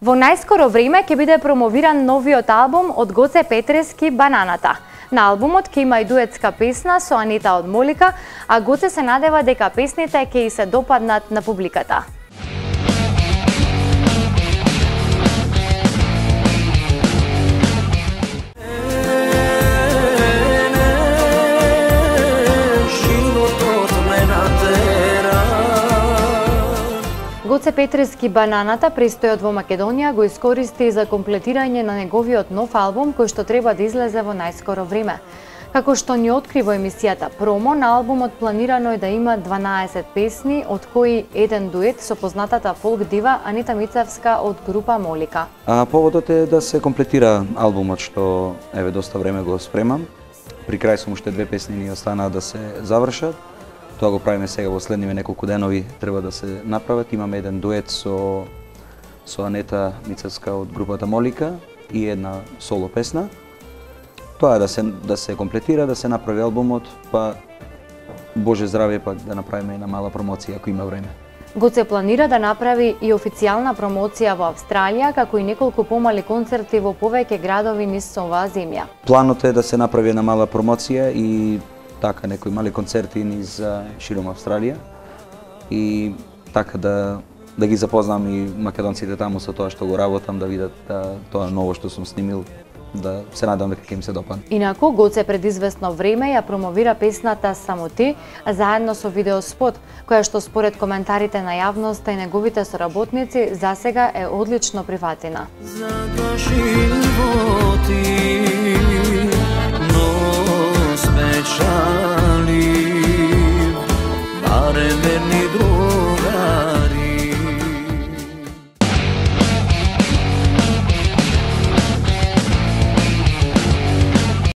Во најскоро време ќе биде промовиран новиот албум од Гоце Петрески "Бананата". На албумот ќе има и дуетска песна со Анита од Молика, а Гоце се надева дека песните ќе и се допаднат на публиката. Гоце Петрески "Бананата" престојот во Македонија го искористи за комплетирање на неговиот нов албум кој што треба да излезе во најскоро време. Како што ни откри во емисијата Промо, на албумот планирано е да има 12 песни, од кои еден дует со познатата фолк дива Анита Мицевска од група Молика. Поводот е да се комплетира албумот што еве доста време го спремам. При крај сум уште 2 песни ни останаа да се завршат. Тоа го правиме сега во следниве неколку денови, треба да се направат. Имаме еден дует со Анита Мицевска од групата Молика и една соло песна. Тоа е да се комплетира, да се направи албумот, па Боже здравје пак да направиме една мала промоција ако има време. Гоце планира да направи и официјална промоција во Австралија, како и неколку помали концерти во повеќе градови низ оваа земја. Планот е да се направи една мала промоција и така некои мали концерти низ широм Австралија и така да ги запознам и македонците таму со тоа што го работам, да видат тоа ново што сум снимил, да се надам дека ќе им се допадне. Инаку Гоце пред известно време ја промовира песната "Само ти" заедно со видеоспот, која што според коментарите на јавноста и неговите соработници засега е одлично прифатена. Barem